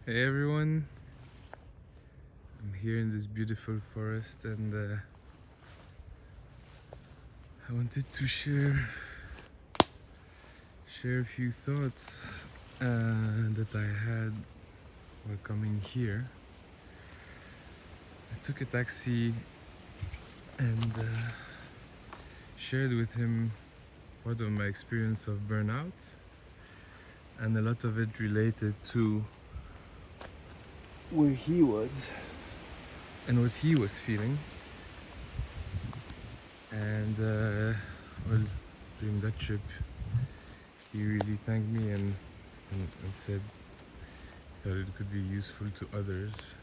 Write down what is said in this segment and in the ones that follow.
Hey everyone, I'm here in this beautiful forest and I wanted to share a few thoughts that I had while coming here. I took a taxi and shared with him part of my experience of burnout, and a lot of it related to where he was and what he was feeling. And well, during that trip, he really thanked me and said that it could be useful to others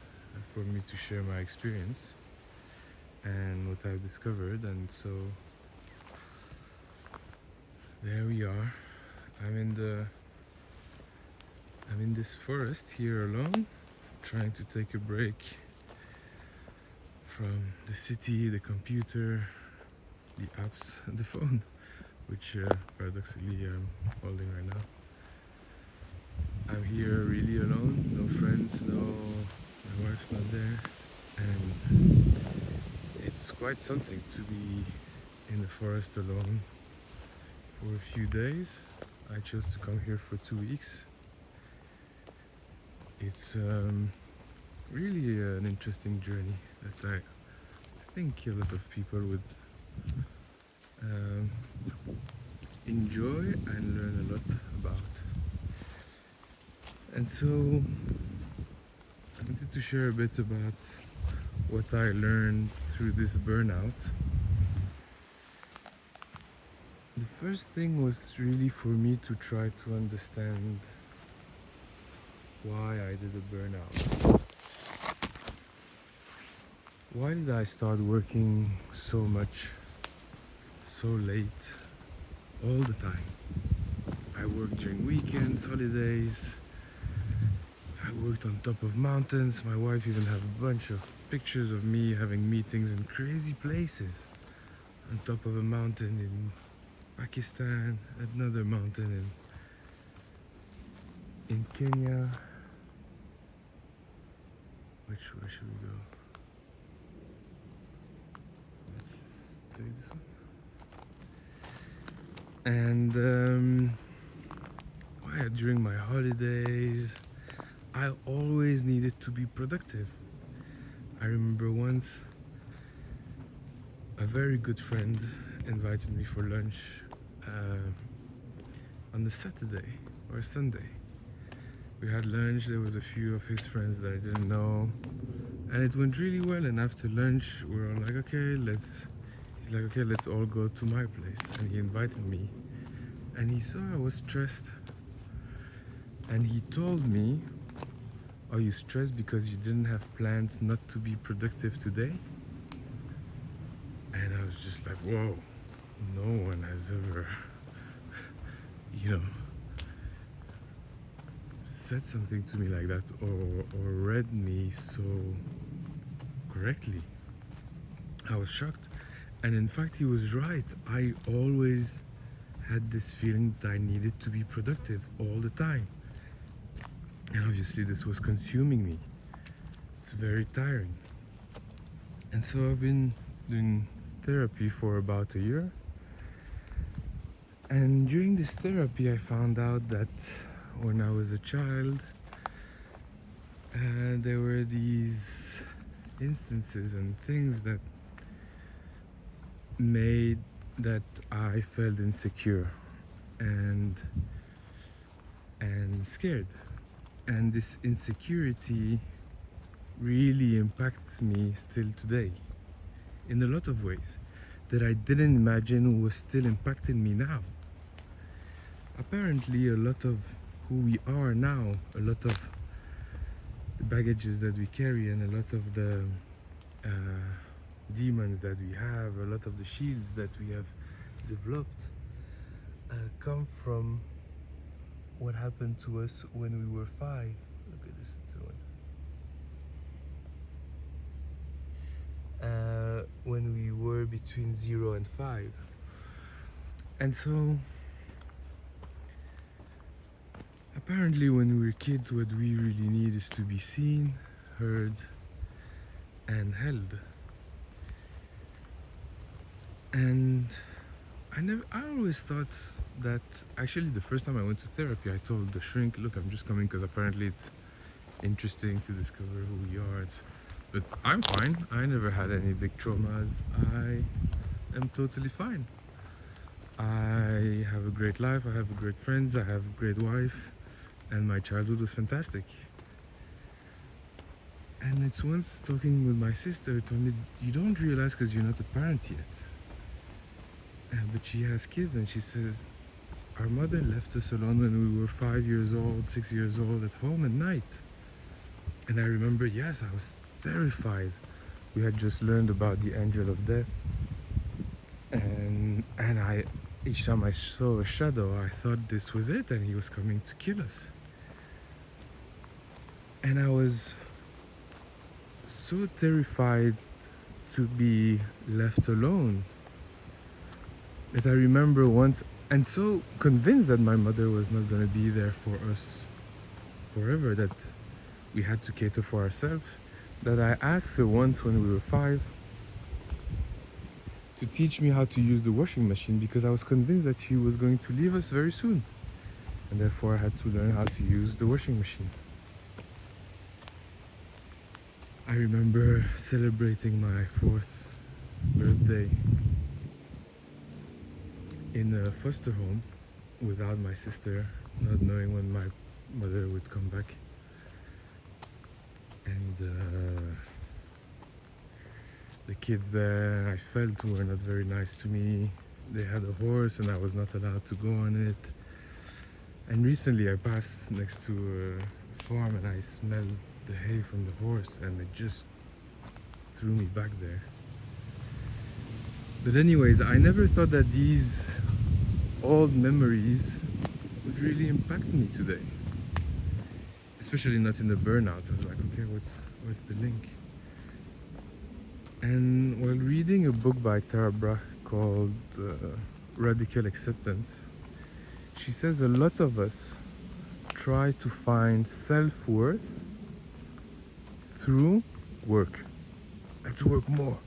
for me to share my experience and what I've discovered. And so there we are. I'm in this forest here alone, trying to take a break from the city, the computer, the apps, and the phone, which paradoxically I'm holding right now. I'm here really alone, no friends, my wife's not there, and it's quite something to be in the forest alone for a few days. I chose to come here for 2 weeks. It's really an interesting journey that I think a lot of people would enjoy and learn a lot about. And so I wanted to share a bit about what I learned through this burnout. The first thing was really for me to try to understand why I did a burnout. Why did I start working so much, so late, all the time? I worked during weekends, holidays. I worked on top of mountains. My wife even had a bunch of pictures of me having meetings in crazy places. On top of a mountain in Pakistan, another mountain in Kenya. Where should we go? Let's take this one. And during my holidays, I always needed to be productive. I remember once a very good friend invited me for lunch on a Saturday or a Sunday. We had lunch, there was a few of his friends that I didn't know, and it went really well. And after lunch, we were all like, he's like, okay, let's all go to my place. And he invited me, and he saw I was stressed. And he told me, are you stressed because you didn't have plans not to be productive today? And I was just like, whoa, no one has ever, said something to me like that, or read me so correctly. I was shocked. And in fact, he was right. I always had this feeling that I needed to be productive all the time. And obviously this was consuming me. It's very tiring. And so I've been doing therapy for about a year. And during this therapy, I found out that when I was a child, there were these instances and things that made that I felt insecure and scared. And this insecurity really impacts me still today in a lot of ways that I didn't imagine was still impacting me now. Apparently, a lot of who we are now, a lot of the baggages that we carry, and a lot of the demons that we have, a lot of the shields that we have developed, come from what happened to us when we were 5. Look at this one. When we were between 0 and 5. And so apparently when we're kids, what we really need is to be seen, heard, and held. And I always thought that, actually the first time I went to therapy, I told the shrink, look, I'm just coming because apparently it's interesting to discover who we are. But I'm fine. I never had any big traumas. I am totally fine. I have a great life. I have great friends. I have a great wife. And my childhood was fantastic. And it's once talking with my sister, who told me, you don't realize because you're not a parent yet. But she has kids, and she says, our mother left us alone when we were 5 years old, 6 years old at home at night. And I remember, yes, I was terrified. We had just learned about the angel of death. And each time I saw a shadow, I thought this was it and he was coming to kill us. And I was so terrified to be left alone that I remember once, and so convinced that my mother was not going to be there for us forever, that we had to cater for ourselves, that I asked her once when we were 5 to teach me how to use the washing machine, because I was convinced that she was going to leave us very soon, and therefore I had to learn how to use the washing machine. I remember celebrating my 4th birthday in a foster home without my sister, not knowing when my mother would come back. And the kids there, I felt, were not very nice to me. They had a horse and I was not allowed to go on it. And recently I passed next to a farm and I smelled the hay from the horse, and it just threw me back there. But anyways, I never thought that these old memories would really impact me today. Especially not in the burnout. I was like, okay, what's the link? And while reading a book by Tara Brach called Radical Acceptance, she says a lot of us try to find self-worth through work. Let's work more.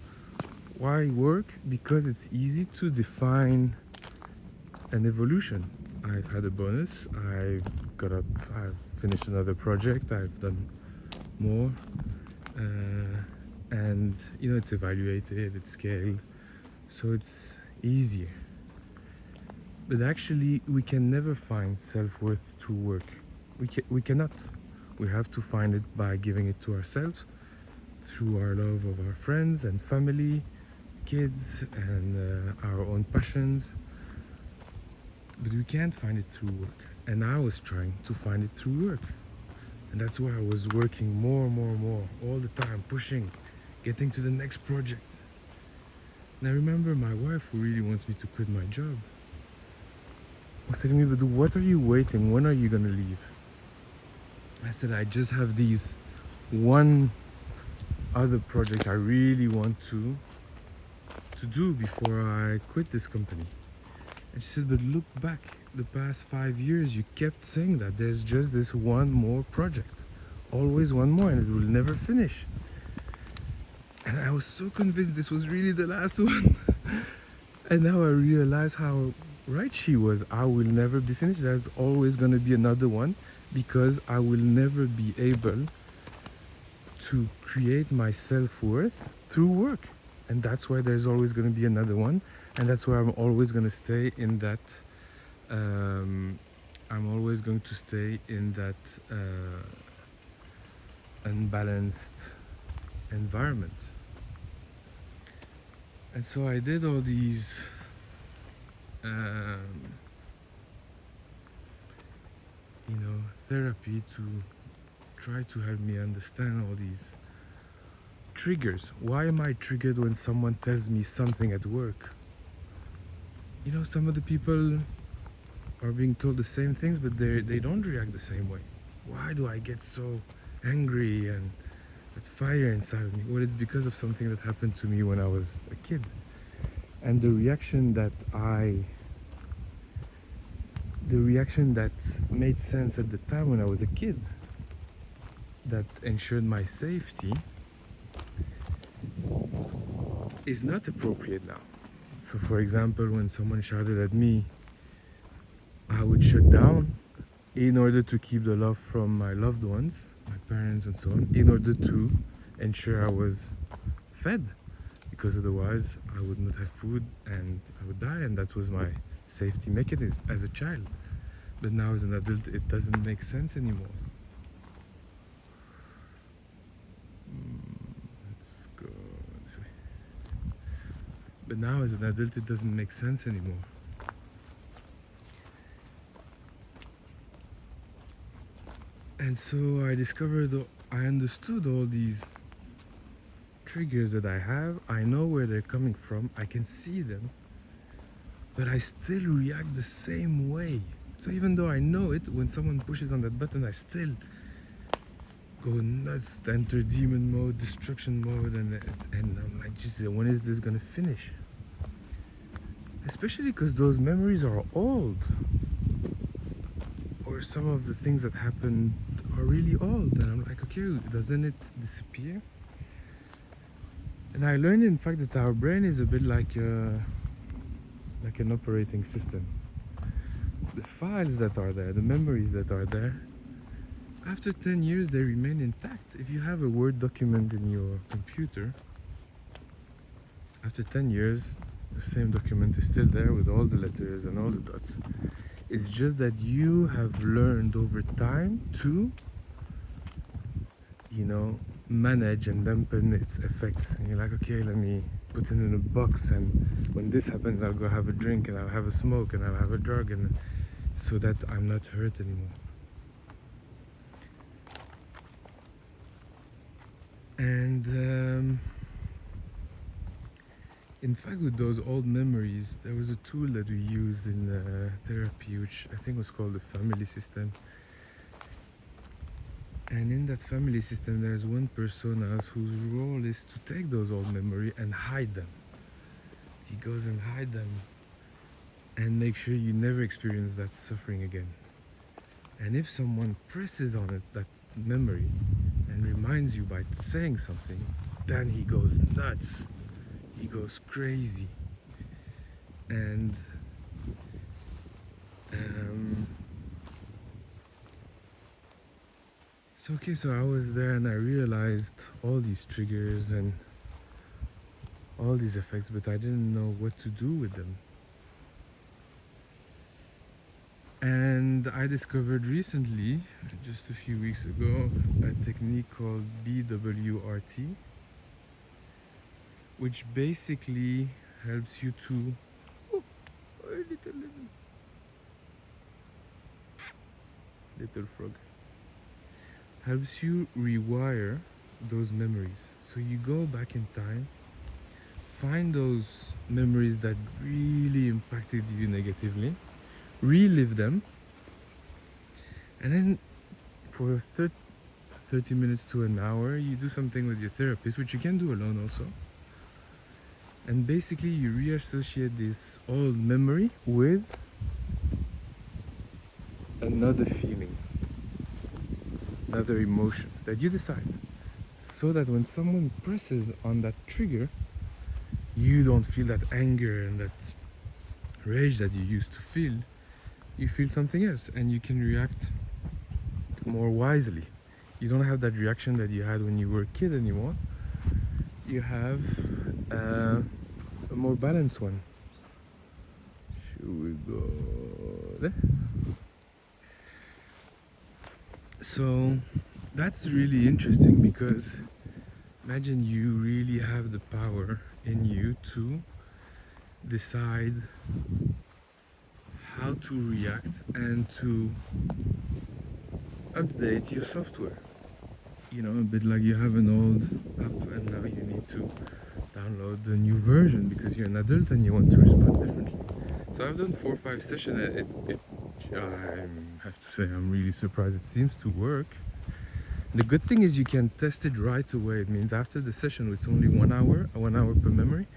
Why work? Because it's easy to define an evolution. I've had a bonus, I've finished another project, I've done more, and it's evaluated, it's scaled, so it's easier. But actually we can never find self-worth through work. We cannot. We have to find it by giving it to ourselves through our love of our friends and family, kids, and our own passions. But we can't find it through work. And I was trying to find it through work. And that's why I was working more all the time, pushing, getting to the next project. And I remember my wife, who really wants me to quit my job, was telling me, but what are you waiting? When are you gonna leave? I said, I just have these one other project I really want to do before I quit this company. And she said, but look back, the past 5 years you kept saying that there's just this one more project, always one more, and it will never finish. And I was so convinced this was really the last one. And now I realize how right she was. I will never be finished. There's always going to be another one, because I will never be able to create my self-worth through work. And that's why there's always going to be another one. And that's why I'm always going to stay in that unbalanced environment. And so I did all these therapy to try to help me understand all these triggers. Why am I triggered when someone tells me something at work? Some of the people are being told the same things, but they don't react the same way. Why do I get so angry and that fire inside of me? Well, it's because of something that happened to me when I was a kid. And the reaction that I the reaction that made sense at the time when I was a kid, that ensured my safety, is not appropriate now. So for example, when someone shouted at me, I would shut down in order to keep the love from my loved ones, my parents and so on, in order to ensure I was fed, because otherwise I would not have food and I would die, and that was my safety mechanism as a child. But now as an adult it doesn't make sense anymore. Let's go this way. But now as an adult it doesn't make sense anymore. And so I understood all these triggers that I have. I know where they're coming from, I can see them, but I still react the same way. So even though I know it, when someone pushes on that button, I still go nuts, enter demon mode, destruction mode, and I'm like, Jesus, when is this gonna finish? Especially because those memories are old, or some of the things that happened are really old, and I'm like, okay, doesn't it disappear? And I learned, in fact, that our brain is a bit like an operating system. The files that are there, the memories that are there, after 10 years they remain intact. If you have a Word document in your computer, after 10 years the same document is still there with all the letters and all the dots. It's just that you have learned over time to, manage and dampen its effects. And you're like, okay, let me put it in a box, and when this happens I'll go have a drink and I'll have a smoke and I'll have a drug, and so that I'm not hurt anymore. And in fact, with those old memories, there was a tool that we used in therapy, which I think was called the family system. And in that family system, there's one persona whose role is to take those old memories and hide them. He goes and hide them and make sure you never experience that suffering again. And if someone presses on it, that memory, and reminds you by saying something, then he goes nuts. He goes crazy. And so I was there and I realized all these triggers and all these effects, but I didn't know what to do with them. And I discovered recently, just a few weeks ago, a technique called BWRT, which basically helps you to little frog, helps you rewire those memories. So you go back in time, find those memories that really impacted you negatively, relive them, and then for 30 minutes to an hour you do something with your therapist, which you can do alone also, and basically you reassociate this old memory with another feeling, another emotion that you decide, so that when someone presses on that trigger, you don't feel that anger and that rage that you used to feel. You feel something else, and you can react more wisely. You don't have that reaction that you had when you were a kid anymore. You have a more balanced one. Should we go there? So that's really interesting, because imagine you really have the power in you to decide how to react and to update your software. A bit like you have an old app and now you need to download the new version because you're an adult and you want to respond differently. So I've done 4 or 5 sessions. I have to say, I'm really surprised it seems to work. The good thing is you can test it right away. It means after the session, it's only 1 hour per memory.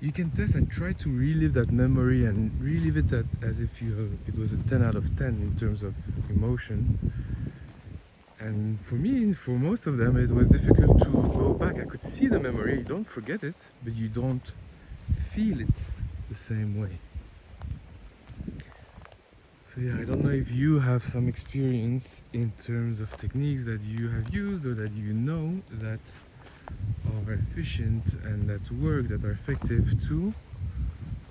you can test and try to relive that memory and relive it as if it was a 10 out of 10 in terms of emotion. And for me, for most of them, it was difficult to go back. I could see the memory, you don't forget it, but you don't feel it the same way. So yeah, I don't know if you have some experience in terms of techniques that you have used or that you know that are efficient and that work, that are effective to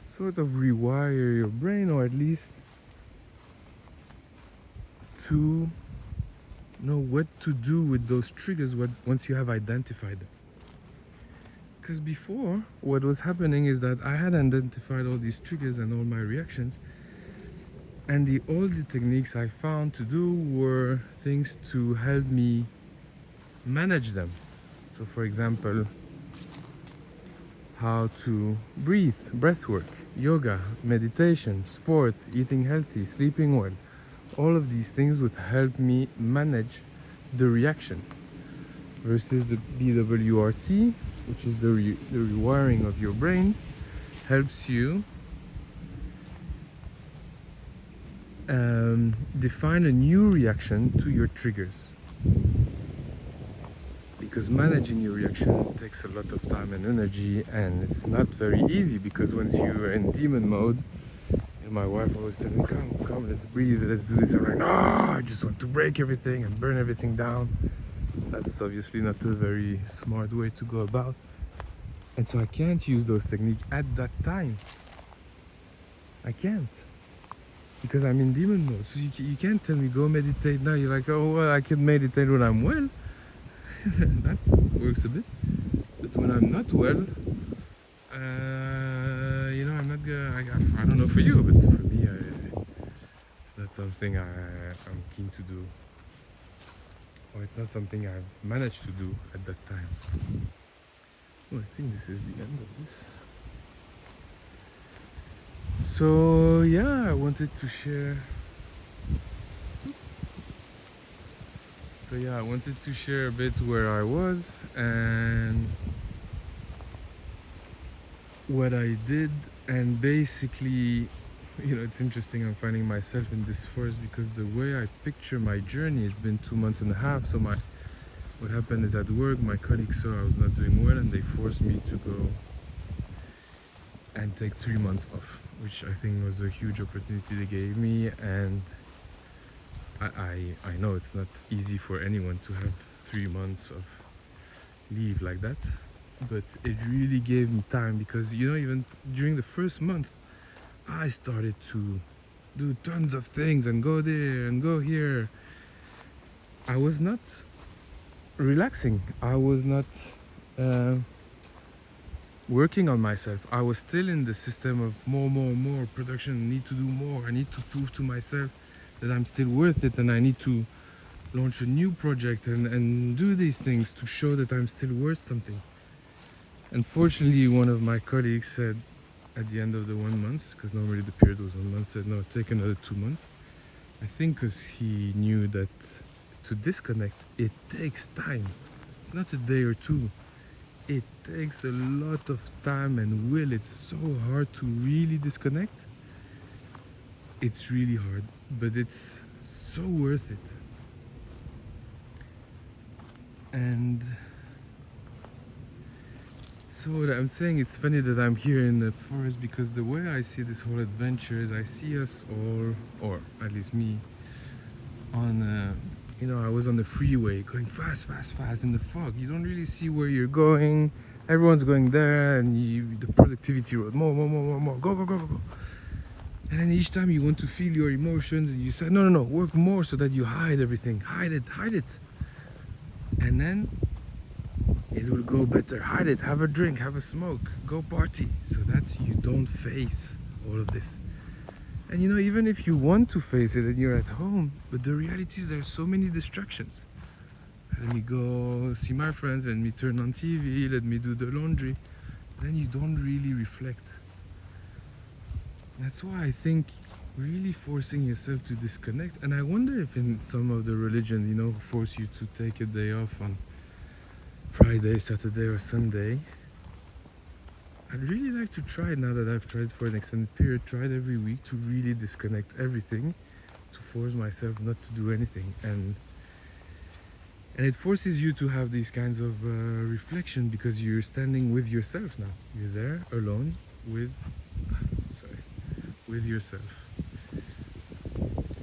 sort of rewire your brain, or at least to know what to do with those triggers once you have identified them. Because before, what was happening is that I had identified all these triggers and all my reactions, and all the techniques I found to do were things to help me manage them. So for example, how to breathe, breath work, yoga, meditation, sport, eating healthy, sleeping well. All of these things would help me manage the reaction, versus the BWRT, which is the rewiring of your brain, helps you define a new reaction to your triggers. Because managing your reaction takes a lot of time and energy, and it's not very easy, because once you're in demon mode, and my wife always tells me, come, let's breathe, let's do this. I'm like, no, I just want to break everything and burn everything down. That's obviously not a very smart way to go about. And so I can't use those techniques at that time. I can't. Because I'm in demon mode. So you can't tell me go meditate now. You're like, oh, well, I can meditate when I'm well. That works a bit. But when I'm not well, I'm not gonna, I don't know for you, but for me, it's not something I'm keen to do. Or it's not something I've managed to do at that time. Oh, I think this is the end of this. So yeah, I wanted to share. I wanted to share a bit where I was and what I did, and basically, it's interesting. I'm finding myself in this forest because the way I picture my journey, it's been 2 months and a half. So what happened is, at work, my colleagues saw I was not doing well, and they forced me to go and take 3 months off, which I think was a huge opportunity they gave me. And I know it's not easy for anyone to have 3 months of leave like that, but it really gave me time, because even during the first month, I started to do tons of things and go there and go here. I was not relaxing. I was not working on myself. I was still in the system of more production. I need to do more. I need to prove to myself that I'm still worth it, and I need to launch a new project and do these things to show that I'm still worth something. Unfortunately, one of my colleagues said at the end of the 1 month, because normally the period was 1 month, said no, take another 2 months. I think because he knew that to disconnect, it takes time. It's not a day or two. It takes a lot of time and will. It's so hard to really disconnect. It's really hard, but it's so worth it. And so what I'm saying, it's funny that I'm here in the forest, because the way I see this whole adventure is, I see us all, or at least me, on I was on the freeway going fast in the fog. You don't really see where you're going. Everyone's going there, and the productivity road, more, go. And then each time you want to feel your emotions, and you say, no, work more, so that you hide everything. Hide it. And then it will go better. Hide it, have a drink, have a smoke, go party, so that you don't face all of this. And even if you want to face it and you're at home, but the reality is there's so many distractions. Let me go see my friends, let me turn on TV, let me do the laundry. Then you don't really reflect. That's why I think really forcing yourself to disconnect, and I wonder if in some of the religion, force you to take a day off on Friday, Saturday or Sunday, I'd really like to try it now that I've tried for an extended period, tried every week to really disconnect everything, to force myself not to do anything. And it forces you to have these kinds of reflection, because you're standing with yourself now. You're there alone with, sorry, with yourself.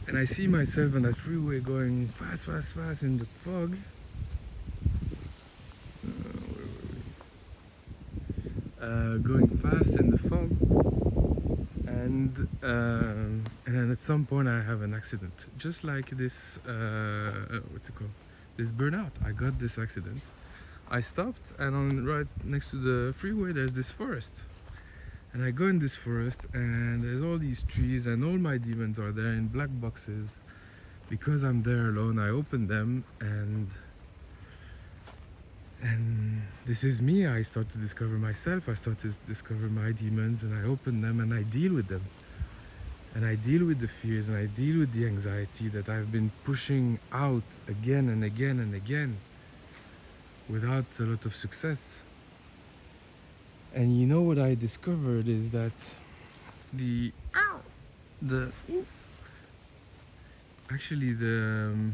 And I see myself on that freeway going fast, fast, fast in the fog. Going fast in the fog, and then at some point I have an accident, just like this. What's it called? This burnout. I got this accident. I stopped, and on right next to the freeway, there's this forest. And I go in this forest, and there's all these trees, and all my demons are there in black boxes. Because I'm there alone, I open them, and this is me. I start to discover myself. I start to discover my demons, and I open them, and I deal with them. And I deal with the fears, and I deal with the anxiety that I've been pushing out again and again and again without a lot of success. And you know what I discovered is that actually the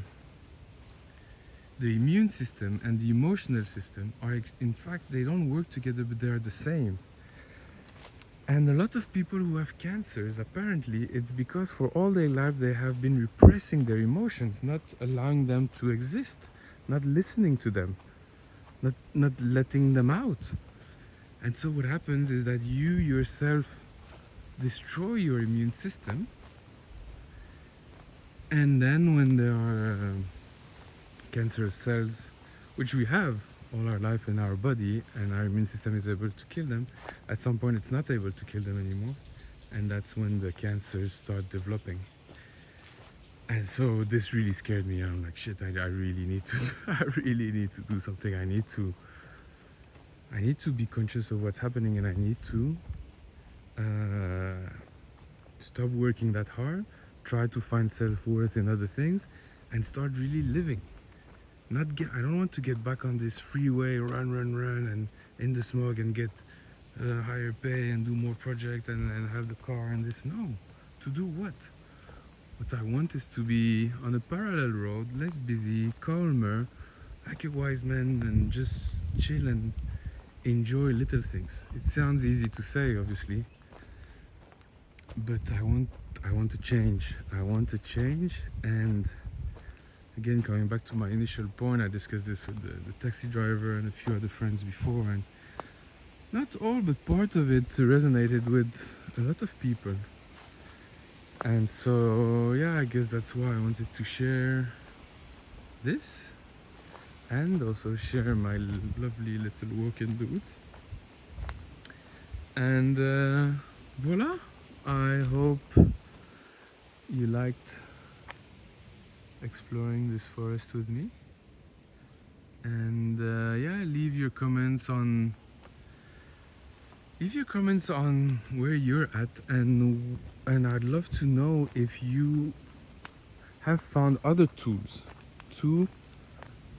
immune system and the emotional system are, in fact, they don't work together, but they are the same. And a lot of people who have cancers, apparently, it's because for all their life they have been repressing their emotions, not allowing them to exist, not listening to them, not letting them out. And so what happens is that you yourself destroy your immune system, and then when there are cancerous cells, which we have all our life in our body, and our immune system is able to kill them, at some point it's not able to kill them anymore, and that's when the cancers start developing. And so this really scared me. I'm like, shit, I really need to I really need to do something. I need to be conscious of what's happening, and I need to stop working that hard, try to find self-worth in other things, and start really living. I don't want to get back on this freeway, run, and in the smog, and get higher pay and do more projects and have the car and this. No. To do what? What I want is to be on a parallel road, less busy, calmer, like a wise man, and just chill and enjoy little things. It sounds easy to say, obviously, but I want to change. I want to change. And again, coming back to my initial point, I discussed this with the taxi driver and a few other friends before, and not all, but part of it resonated with a lot of people. And so, yeah, I guess that's why I wanted to share this, and also share my lovely little walking boots. And voila, I hope you liked exploring this forest with me. And yeah, leave your comments on where you're at, and I'd love to know if you have found other tools to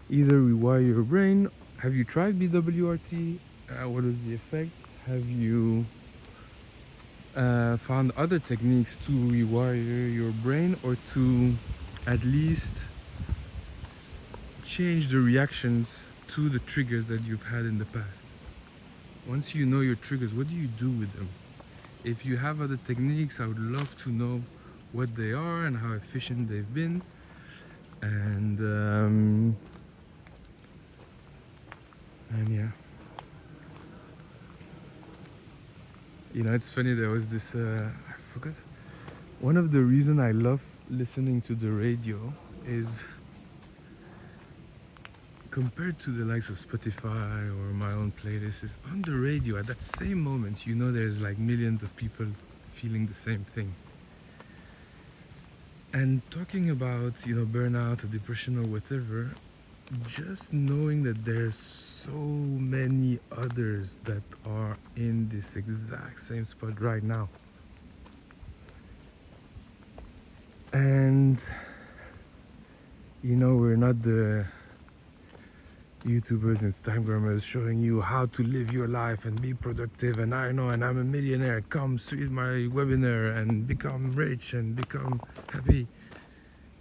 either rewire your brain. Have you tried BWRT? What is the effect? Have you found other techniques to rewire your brain, or to at least change the reactions to the triggers that you've had in the past? Once you know your triggers, what do you do with them? If you have other techniques, I would love to know what they are and how efficient they've been. And yeah, you know, it's funny, there was this I forgot, one of the reasons I love listening to the radio is, compared to the likes of Spotify or my own playlists, is on the radio at that same moment, you know, there's like millions of people feeling the same thing. And talking about, you know, burnout or depression or whatever, just knowing that there's so many others that are in this exact same spot right now. And, you know, we're not the YouTubers, Instagrammers showing you how to live your life and be productive, and I know, and I'm a millionaire, come see my webinar and become rich and become happy.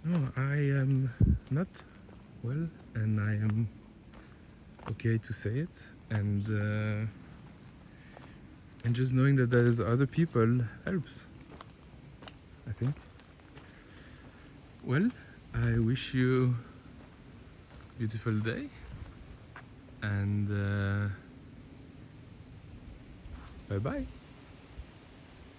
No, I am not well, and I am okay to say it, and just knowing that there's other people helps, I think. Well, I wish you a beautiful day, and bye bye.